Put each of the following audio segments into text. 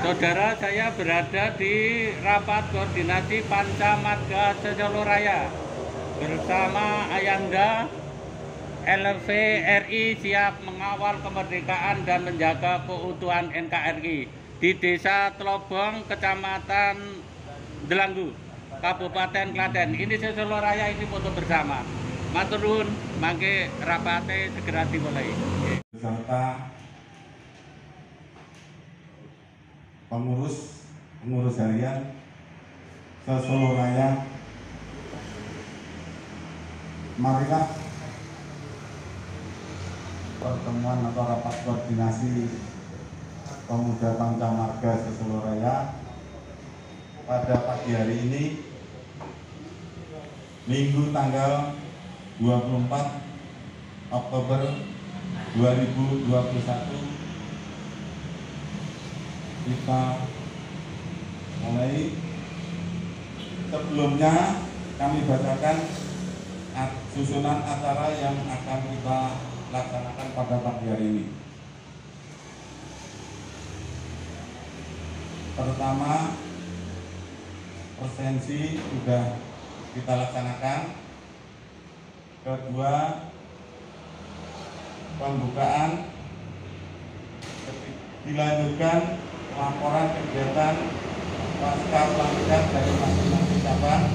Saudara, saya berada di rapat koordinasi Pancamarga Solo Raya bersama Ayanda. LRV RI siap mengawal kemerdekaan dan menjaga keutuhan NKRI di Desa Tlobong, Kecamatan Delanggu, Kabupaten Klaten. Ini Solo Raya, ini foto bersama. Matur nuwun, mangke rapate segera dimulai. Beserta pengurus harian Solo Raya, marilah pertemuan atau rapat koordinasi pemuda Pancamarga Solo Raya pada pagi hari ini, Minggu tanggal 24 Oktober 2021, kita mulai. Sebelumnya kami bacakan susunan acara yang akan kita laksanakan pada pagi hari ini. Pertama, presensi sudah kita laksanakan. Kedua, pembukaan. Dilanjutkan laporan kegiatan pasca pelantikan dari masing-masing cabang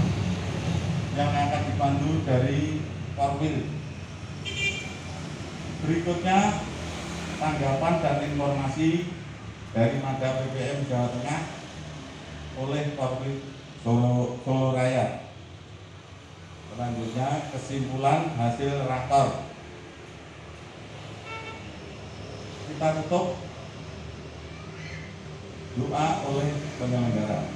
yang akan dipandu dari Korwil. Berikutnya tanggapan dan informasi dari Mada PPM Jawa Tengah oleh Korwil Solo Raya. Selanjutnya kesimpulan hasil rakor. Kita tutup doa oleh penyelenggara.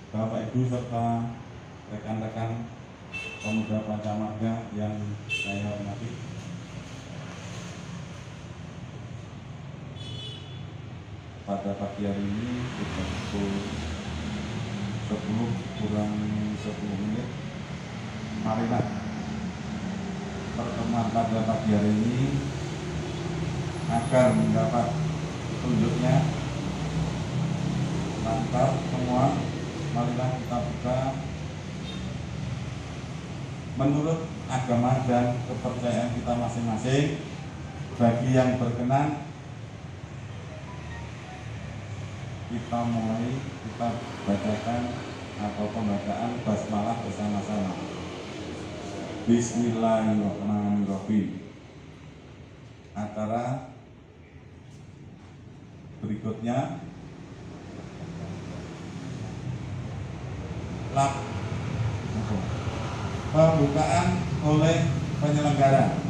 Bapak Ibu serta rekan-rekan pemuda Pancamarga yang saya hormati, pada pagi hari ini sudah pukul 10:10. Marilah pertemuan pada pagi hari ini agar mendapat petunjuknya mantap semua. Marilah kita buka menurut agama dan kepercayaan kita masing-masing. Bagi yang berkenan, kita mulai, kita bacakan atau pembacaan basmalah bersama-sama. Bismillahirrahmanirrahim. Acara berikutnya pembukaan oleh penyelenggara.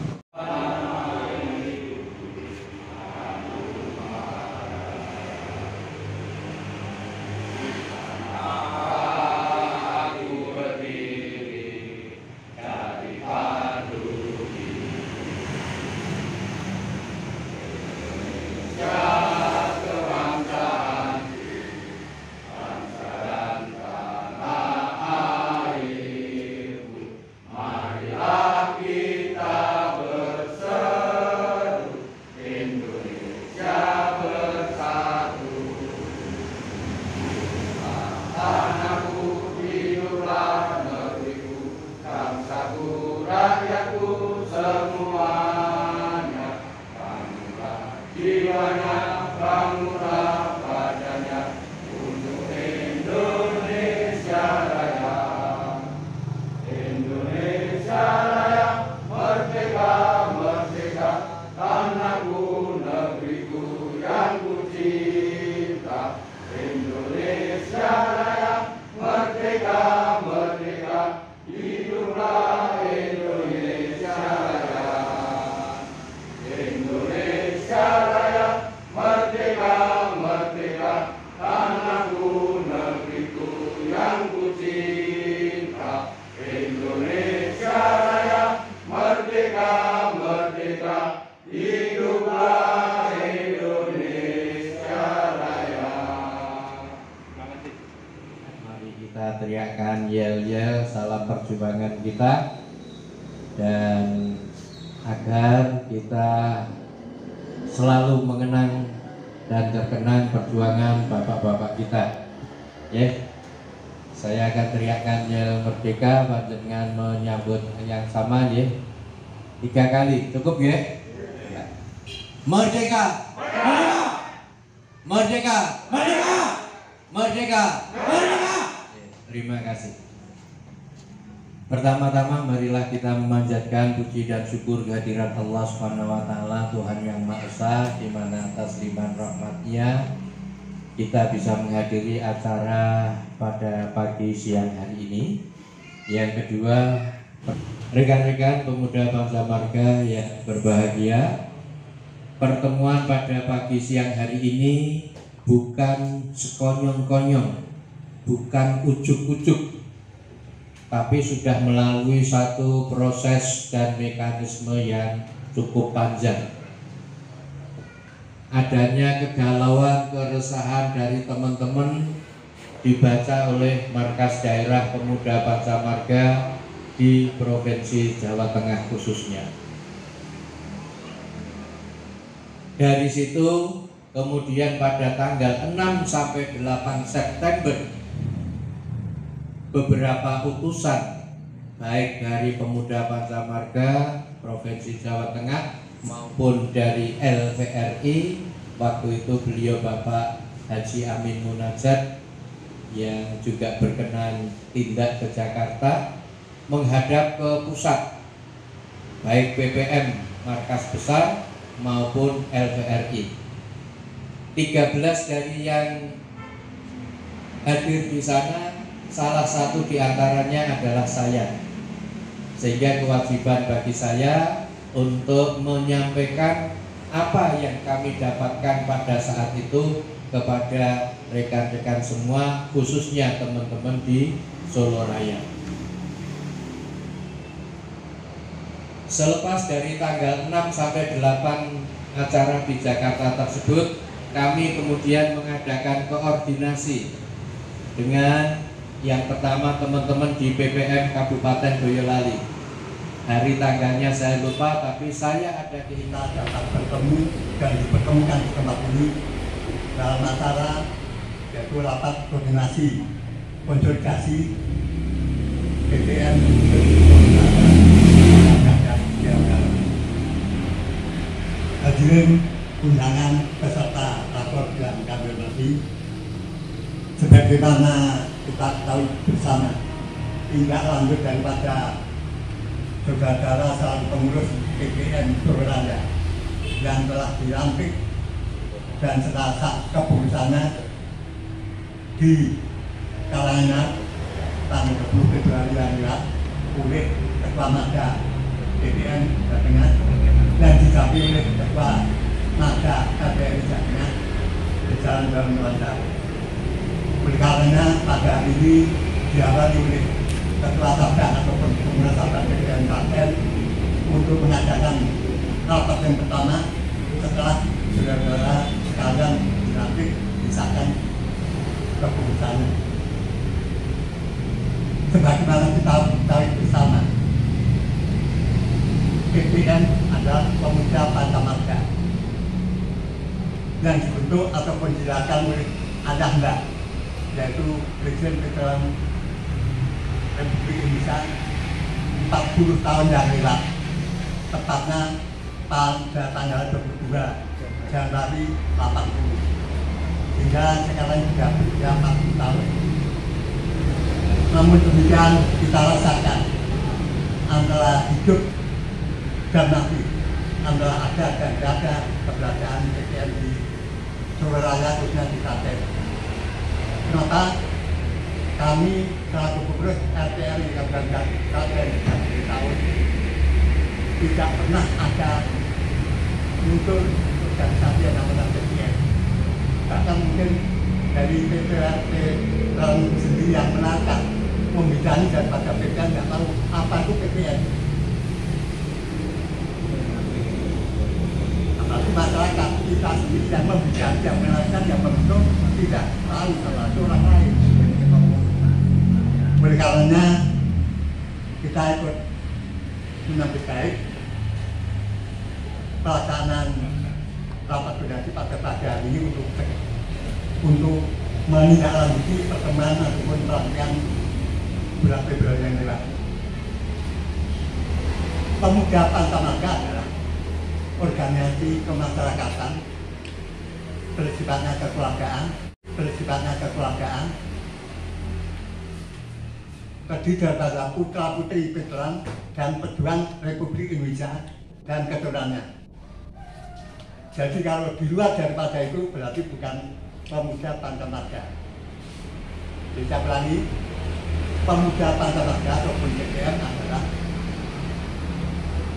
Kita teriakkan yel-yel salam perjuangan kita, dan agar kita selalu mengenang dan terkenang perjuangan bapak-bapak kita. Ya, saya akan teriakkan Yel Merdeka dengan menyambut yang sama ya. 3 kali, cukup ya? Merdeka! Merdeka! Merdeka! Merdeka! Merdeka! Merdeka! Terima kasih. Pertama-tama marilah kita memanjatkan puji dan syukur kehadirat Allah Subhanahu wa taala, Tuhan yang Maha Esa, di mana atas limpahan rahmat-Nya kita bisa menghadiri acara pada pagi siang hari ini. Yang kedua, rekan-rekan pemuda bangsa marga yang berbahagia, pertemuan pada pagi siang hari ini bukan sekonyong-konyong, bukan ujuk-ujuk, tapi sudah melalui satu proses dan mekanisme yang cukup panjang. Adanya kegalauan, keresahan dari teman-teman dibaca oleh Markas Daerah Pemuda Bangsa Marga di Provinsi Jawa Tengah khususnya. Dari situ kemudian pada tanggal 6 sampai 8 September beberapa utusan baik dari Pemuda Bangsa Marga Provinsi Jawa Tengah maupun dari LVRI, waktu itu beliau Bapak Haji Amin Munajat yang juga berkenan tindak ke Jakarta menghadap ke pusat, baik PPM Markas Besar maupun LVRI. 13 dari yang hadir di sana, salah satu diantaranya adalah saya, sehingga kewajiban bagi saya untuk menyampaikan apa yang kami dapatkan pada saat itu kepada rekan-rekan semua, khususnya teman-teman di Solo Raya. Selepas dari tanggal 6 sampai 8 acara di Jakarta tersebut, kami kemudian mengadakan koordinasi dengan yang pertama teman-teman di PPM Kabupaten Boyolali. Hari tanggalnya saya lupa, tapi saya ada keinginan dapat bertemu dan dipertemukan di tempat ini dalam acara yaitu rapat koordinasi konsolidasi PPM hadirin undangan peserta rapor yang kami hormati, sebagaimana kita tahu bersama tindak lanjut daripada saudara selaku pengurus PPM Solo Raya yang telah dilantik dan serasa keputusannya di kalangan tanggal 20 Februari yang lalu oleh Ketua Marga PPM Jawa Tengah dan didampingi oleh Ketua Marga KPRI Jawa Tengah berjalan dalam lancar. Oleh karena pada hari ini diawali oleh Ketua Sabda ataupun Pengurus Sabda PPM Klaten untuk mengadakan rapat yang pertama setelah saudara-saudara sekalian dilantik disahkan keputusannya. Sebagaimana kita tahu bersama, PPM adalah Pemuda Bangsa Marga yang dibentuk ataupun dilakukan oleh Anda, yaitu Presiden Veteran Republik Indonesia 40 tahun yang lewat, tepatnya pada tanggal 22 Januari 80 hingga sekarang sudah berusia 40 tahun. Namun demikian kita rasakan antara hidup dan mati, antara ada dan tidak ada keberadaan PPM di Solo Raya khususnya di Klaten. Kenapa? Kami selaku pengurus RPRI Kabupaten Klaten dari tahun tidak pernah ada muncul organisasi yang namanya PPM. Bahkan mungkin dari PPRT sendiri yang menangkap membidani daripada PPM nggak tahu apa itu PPM. Apalagi masyarakat kita sendiri yang membidani, yang menangkap, yang membentuk tidak tahu kalau itu orang lain. Oleh karenanya kita ikut menyambut baik pelaksanaan rapat koordinasi pada pagi hari ini untuk menindaklanjuti perkembangan ataupun pelatihan bulan Februari yang lewat. Pemuda Pantamarga adalah organisasi kemasyarakatan bersifatnya kekeluargaan, terdiri daripada putra-putri veteran dan pejuang Republik Indonesia dan keturunannya. Jadi kalau di luar daripada itu berarti bukan pemuda Pantamarga. Jadi saya ulangi, pemuda Pantamarga ataupun PPM adalah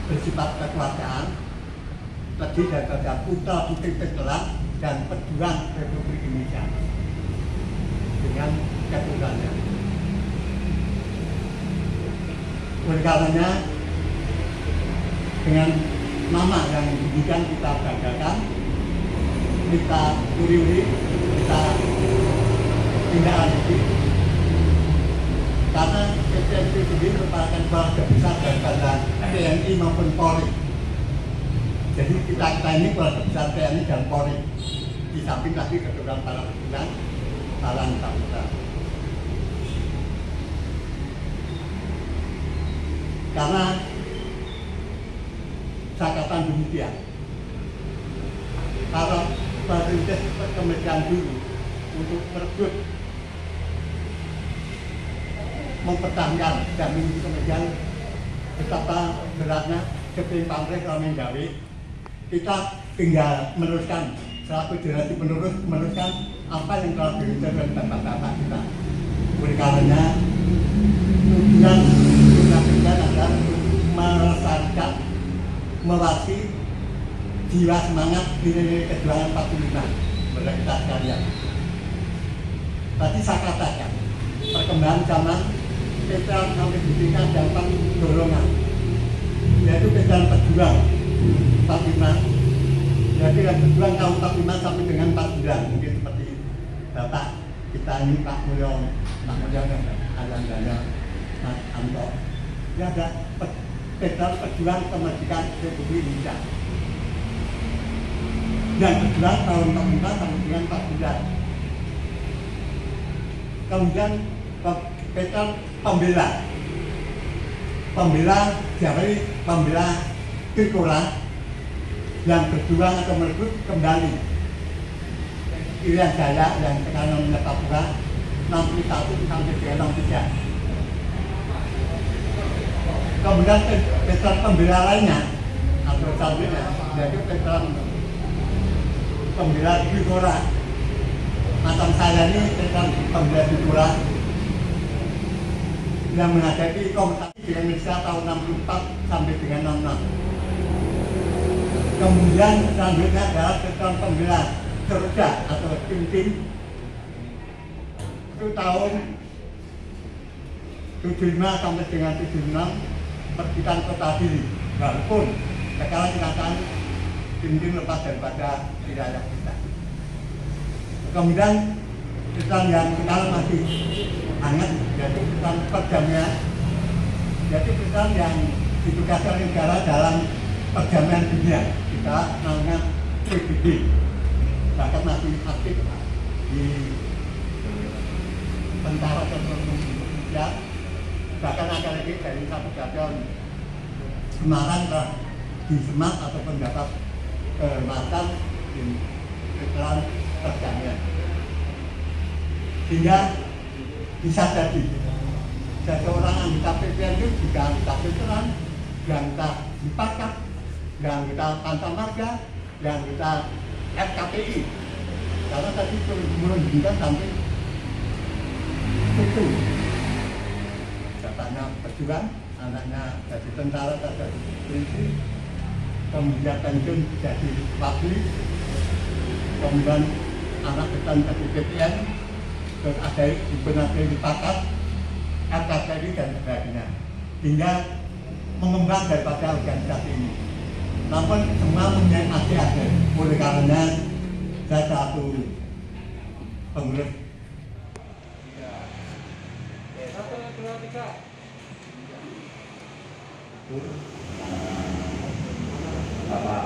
bersifat kekeluargaan, terdiri daripada putra-putri veteran dan pejuang Republik Indonesia dengan keturunannya. Oleh karenanya, dengan nama yang demikian kita banggakan, kita uri-uri, kita tindak lanjuti, karena PPM itu sendiri merupakan keluarga besar daripada TNI maupun Polri. Jadi kita ini keluarga besar TNI dan Polri, di samping tadi keturunan para pejuang, para anggota. Karena saya katakan demikian, para perintis kemerdekaan dulu untuk merebut, mempertahankan dan menuju kemerdekaan betapa beratnya ketimpang kalau menggawe, kita tinggal meneruskan, selaku generasi penerus meneruskan apa yang telah dilakukan oleh bapak-bapak kita. Oleh karenanya, tujuan kita adalah melestarikan, melatih jiwa semangat nilai kejuangan 45 mereka kita sekalian. Tadi saya katakan, perkembangan zaman kita sampai di tingkat yang dorongan, yaitu kejuangan pejuang 45, yaitu yang pejuang tahun 45 sampai dengan 49, mungkin seperti Bapak kita ini Pak Mulyo dan Ayandanya Mas Anto. Dia ada pejuang kemerdekaan Republik Indonesia. Dan pejuang tahun 45 sampai dengan 49. Kemudian pejuang pembela siapa ini? Pembela Trikora yang berjuang atau merebut kembali Irian Jaya yang sekarang namanya Papua 61 sampai dengan 63. Kemudian veteran pembela lainnya atau selanjutnya yaitu veteran pembela Trikora. Macam saya ini veteran pembela Trikora yang menghadapi kompetisi di Indonesia tahun 64 sampai dengan 66. Kemudian selanjutnya adalah veteran pembela Garuda atau tim-tim itu tahun 75 sampai dengan 76 pertikan kota diri, walaupun sekarang dikatakan tim-tim lepas daripada wilayah kita. Kemudian pesan yang sekarang masih hangat yaitu pesan perdamaian, yaitu pesan yang ditugaskan negara dalam perdamaian dunia, kita namanya PBB, bahkan masih aktif di tentara Indonesia. Bahkan akan lagi dari satu bagian Semarang di Semak ataupun dapat kehormatan di veteran perdamaian. Sehingga bisa jadi seorang anggota PPN itu juga anggota veteran, yang anggota Dipakat, yang anggota Pantamarga, yang anggota FKPI. Karena tadi menunjukkan sampai itu. Bapaknya pejuang, anaknya jadi tentara, jadi polisi, kemudian pensiun jadi wakil, kemudian anak ketan jadi PPN, terus ada dibenarkan Dipakat, FKPI dan sebagainya, hingga mengembang daripada organisasi ini. Namun semua masih ada. Oleh karena saya satu pengurus. Bapak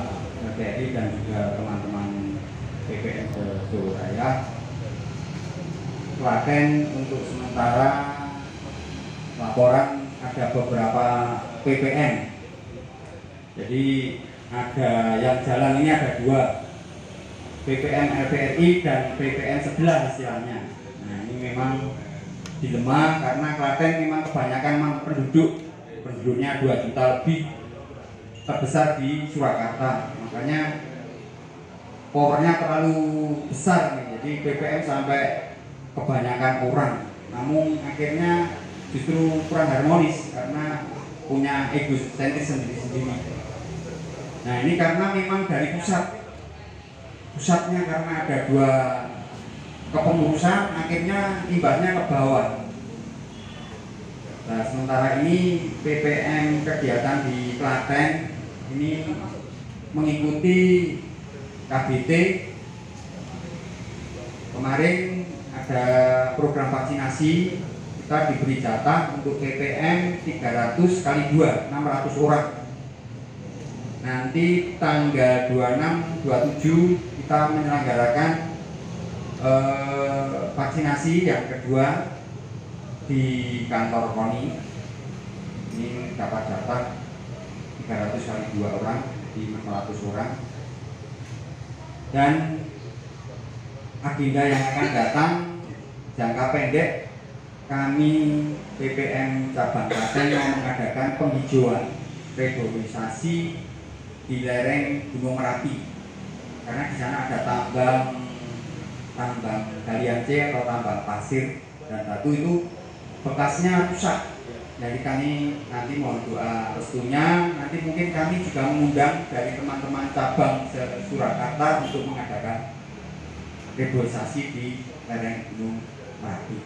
TNI dan juga teman-teman Sejolo Raya. Klaten untuk sementara laporan ada beberapa PPN. Jadi ada yang jalan ini ada 2, PPN LPRI dan PPN sebelah istilahnya. Nah ini memang dilema karena Klaten memang kebanyakan penduduknya 2 juta lebih, terbesar di Surakarta, makanya powernya terlalu besar nih. Jadi PPN sampai kebanyakan orang, namun akhirnya justru kurang harmonis karena punya ego sentris sendiri-sendiri. Nah ini karena memang dari pusatnya karena ada 2 kepengurusan, akhirnya imbasnya ke bawah. Nah sementara ini PPN kegiatan di Klaten ini mengikuti KBT. Kemarin ada program vaksinasi, kita diberi jatah untuk PPN 300 kali 2, 600 orang. Nanti tanggal 26, 27 kita menyelenggarakan vaksinasi yang kedua di kantor KONI. Ini dapat jatah 300 kali 2 orang di 600 orang. Dan agenda yang akan datang jangka pendek, kami PPM Cabang Klaten mau mengadakan penghijauan reboisasi di lereng Gunung Merapi, karena di sana ada tambang galian C atau tambang pasir dan batu itu bekasnya rusak. Jadi kami nanti mohon doa restunya. Nanti mungkin kami juga mengundang dari teman-teman cabang Surakarta untuk mengadakan reboisasi di lereng Gunung Merapi.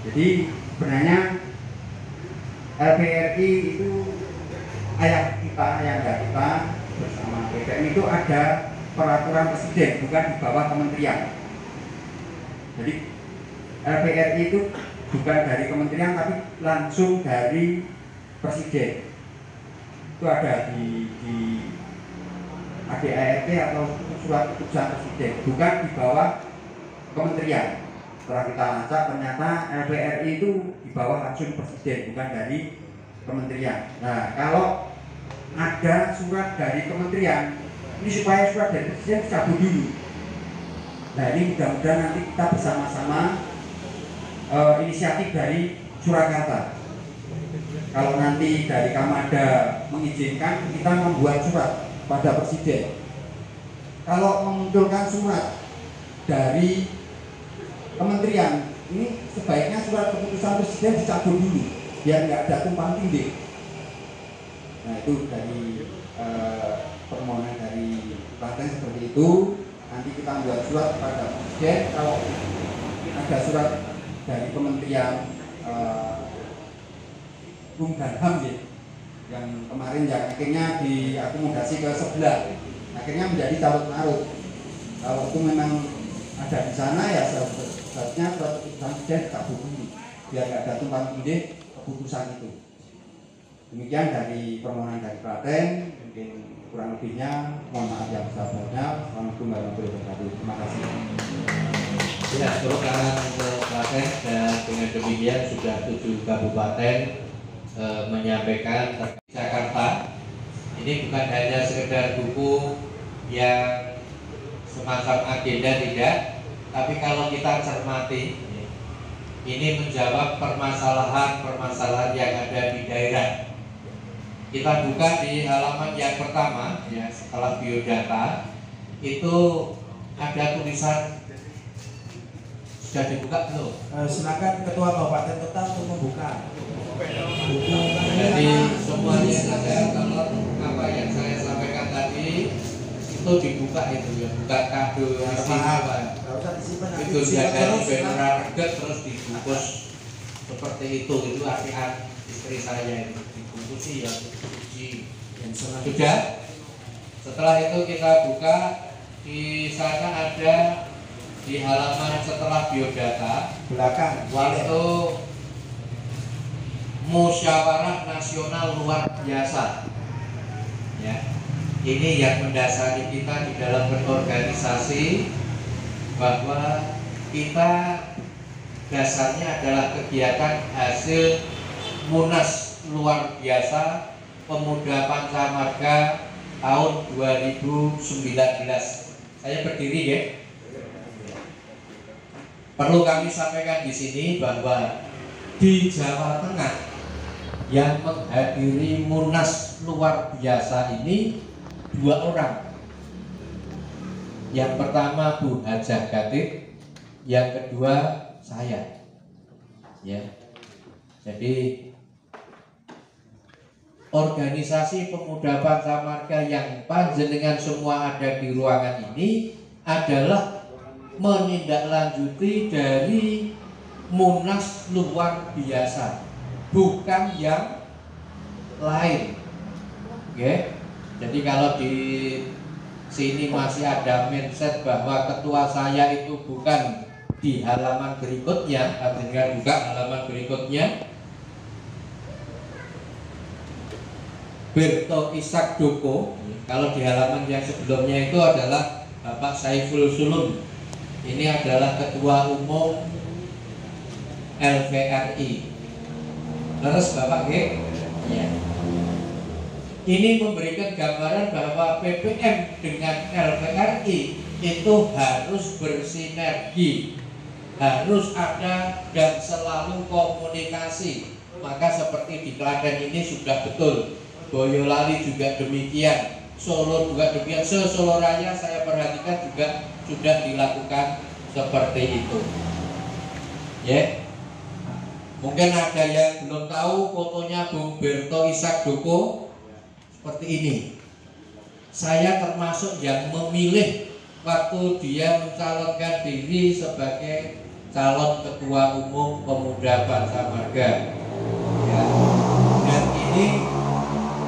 Jadi sebenarnya LPRI itu ayah kita bersama PPM itu ada peraturan presiden, bukan di bawah kementerian. Jadi LPRI itu bukan dari kementerian tapi langsung dari presiden. Itu ada di ADART atau surat keputusan presiden, bukan di bawah kementerian. Setelah kita lacak ternyata LPRI itu di bawah langsung presiden, bukan dari kementerian. Nah kalau ada surat dari kementerian, ini supaya surat dari presiden dicabut dulu. Nah ini mudah-mudahan nanti kita bersama-sama inisiatif dari Surakarta. Kalau nanti dari Kamada mengizinkan, kita membuat surat pada presiden. Kalau memunculkan surat dari kementerian, ini sebaiknya surat keputusan presiden dicabut dulu, biar nggak ada tumpang tindih. Nah itu dari permohonan dari Klaten seperti itu. Nanti kita buat surat kepada presiden. Kalau ada surat dari kementerian Hukum dan HAM yang kemarin yang akhirnya diakomodasi ke sebelah, akhirnya menjadi carut marut. Kalau itu memang ada di sana ya seharusnya surat keputusan presiden dicabut dulu, biar nggak ada tumpang tindih keputusan itu. Demikian dari permohonan dari Klaten. Mungkin kurang lebihnya mohon maaf yang besar-besarnya. Assalamualaikum warahmatullahi wabarakatuh. Terima kasih. Ya, terutama untuk Klaten, dan dengan demikian sudah 7 kabupaten menyampaikan terkait Jakarta. Ini bukan hanya sekedar buku yang semacam agenda, tidak, tapi kalau kita cermati, ini menjawab permasalahan-permasalahan yang ada di daerah. Kita buka di halaman yang pertama, ya, setelah biodata itu ada tulisan. Sudah dibuka belum? Silakan Ketua Kabupaten Kota untuk membuka buku. Jadi semuanya ada, kalau apa yang saya sampaikan tadi itu dibuka, itu ya, buka kado istimewa. Itu dari beneran reget terus dibungkus seperti itu artian istri saya itu dibungkusi ya, dicuci. Sudah. Setelah itu kita buka, di sana ada di halaman setelah biodata belakang itu musyawarah nasional luar biasa, ya. Ini yang mendasari kita di dalam berorganisasi, bahwa kita dasarnya adalah kegiatan hasil Munas luar biasa Pemuda Pancamarga tahun 2019. Saya berdiri ya. Perlu kami sampaikan di sini bahwa di Jawa Tengah yang menghadiri Munas luar biasa ini 2 orang. Yang pertama Bu Hajah Gatib, yang kedua saya. Ya. Jadi organisasi Pemuda Pancamarga yang panjenengan semua ada di ruangan ini adalah menindaklanjuti dari Munas luar biasa, bukan yang lain. Oke. Jadi kalau di sini masih ada mindset bahwa ketua saya itu bukan di halaman berikutnya, artinya buka halaman berikutnya. Berto Ishak Doko, kalau di halaman yang sebelumnya itu adalah Bapak Saiful Sulum. Ini adalah Ketua Umum LVRI. Terus Bapak G? Ya. Ini memberikan gambaran bahwa PPM dengan LVRI itu harus bersinergi, harus ada dan selalu komunikasi. Maka seperti di Klaten ini sudah betul. Boyolali juga demikian, Solo juga demikian, Solo Raya saya perhatikan juga sudah dilakukan seperti itu. Ya, mungkin ada yang belum tahu fotonya Bung Berto Ishak Doko seperti ini. Saya termasuk yang memilih waktu dia mencalonkan diri sebagai calon Ketua Umum Pemuda Pancamarga. Ya. Dan ini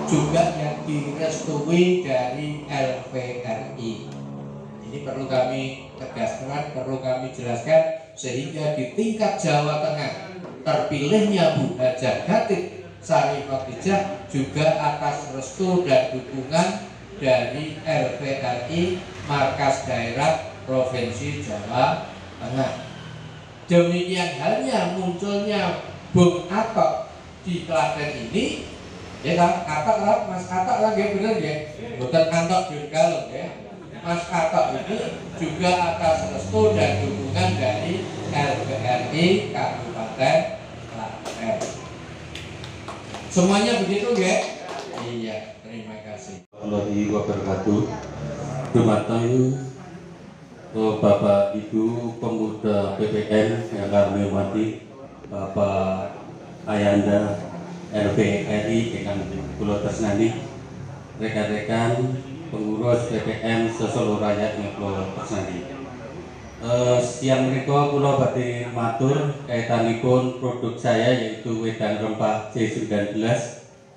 juga yang direstui dari LVRI. Ini perlu kami tegaskan, perlu kami jelaskan, sehingga di tingkat Jawa Tengah terpilihnya Bu Hajah Gatib Sari Khadijah juga atas restu dan dukungan dari LVRI Markas Daerah Provinsi Jawa Tengah. Demikian halnya munculnya Bung Atok di Klaten ini. Ya kan, Atok lah, Mas Atok lah, ya bener ya. Bukan Antok Dirgaluk ya. Mas Atok ini juga atas restu dan dukungan dari LVRI Kabupaten Klaten. Semuanya begitu ya? Iya, terima kasih. Warahmatullahi wabarakatuh. Dumateng Bapak Ibu Pemuda PPN yang kami hormati, Bapak Ayanda LVRI dengan Pulau Tersnani, rekan-rekan pengurus PPM Solo Raya dengan Pulau Tersnani. Siang mereka Pulau badhe matur kaitanipun produk saya yaitu wedang rempah C19,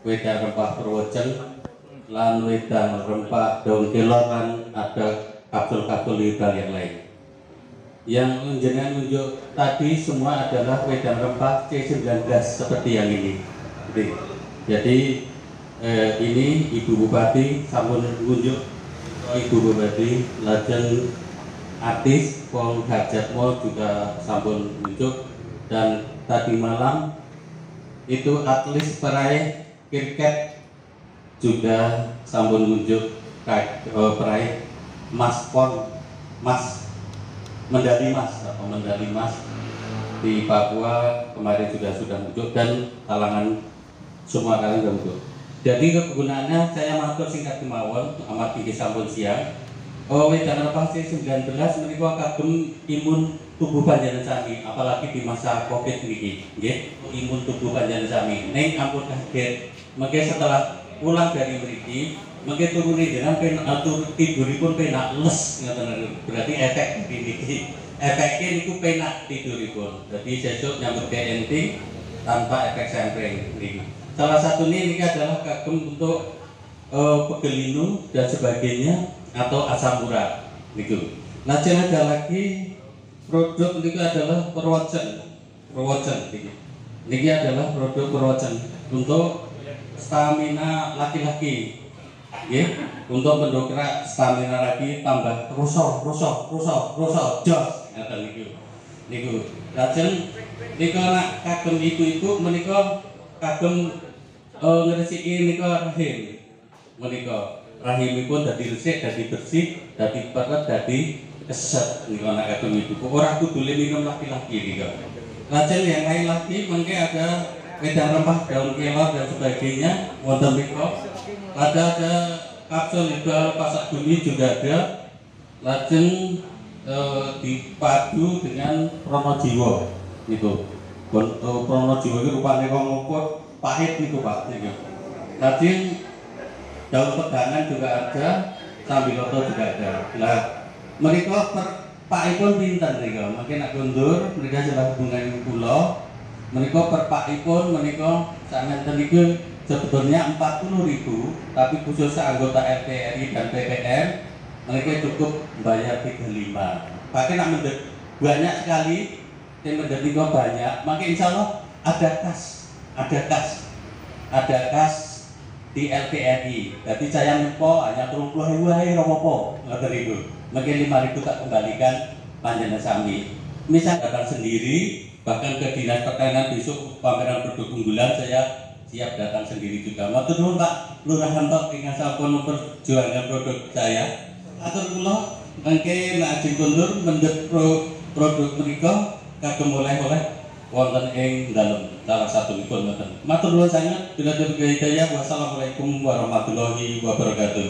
wedang rempah Purwoceng, lan wedang rempah daun kelor, lan ada kapsul-kapsul herbal yang lain. Yang jenengan nunjuk tadi semua adalah wedang rempah C19 seperti yang ini. Jadi ini Ibu Bupati sampun nunjuk, Ibu Bupati lajeng artis Pong Hajatmo juga sampun nunjuk, dan tadi malam itu atlet peraih kriket juga sampun nunjuk peraih Mas Pon, medali emas di Papua kemarin juga sudah nunjuk, dan kalangan semua kalian sudah nunjuk. Jadi kegunaannya saya matur singkat kemawon amat tinggi sampun siang. Wedang rempah C19 menika kagem imun tubuh panjenengan sami, apalagi di masa Covid niki, nggih. Imun tubuh panjenengan sami. Ning ampun kaget, mengke setelah pulang dari mriki, mengke turune jenengan tiduripun penak les ngoten. Berarti efek niki. Efeknya niku penak tiduripun. Jadi sesuk nyambut enting tanpa efek samping niki. Salah satu ini adalah kagem untuk pegelinu dan sebagainya atau asam urat niku. Lajeng ada lagi produk niku adalah Purwoceng niki. Niki adalah produk Purwoceng untuk stamina laki-laki. Nggih, untuk mendongkrak stamina lagi tambah rusok jos ngaten niku. Lajeng nika nak kagem ibu-ibu menika kagem ngresiki nika rahim. Menika rahimipun dadi resik, dadi bersih, dadi peret, dadi keset nika nak kagem ibu. Ora kudu minum laki-laki nika. Lajeng yang lain lagi mengke ada wedang rempah daun kelor dan sebagainya wonten mriku. Ada kapsul herbal pasak bumi juga ada. Lajeng dipadu dengan pronojiwo niku. Pronojiwo itu rupane kok nguput pahit niku Pak niku. Lajeng daun pegangan juga ada, sambiloto juga ada. Lah mereka pakipun pinten niku, mungkin nak kundur mereka sudah hubungan kula. Mereka per pakipun menika sampeyan niku sebetulnya 40.000, tapi khusus anggota RT RI dan PPM mereka cukup bayar 35. Pakai nak mendet banyak sekali, yang mendet niku banyak, maka insya Allah ada kas di LPRI. Jadi saya nempo hanya 30.000 wae ropo ngoten niku. Mungkin 5.000 tak kembalikan panjenengan sami. Misal datang sendiri, bahkan ke dinas pertanian besok pameran produk unggulan saya siap datang sendiri juga. Matur nuwun Pak Lurah Hantok ingkang sampun memperjuangkan produk saya. Atur kula mangke nek ajeng kondur mendhet produk menika kagem oleh-oleh wonten ing dalem salah satungipun ngoten. Matur nuwun sanget bila hidayah. Wassalamualaikum warahmatullahi wabarakatuh.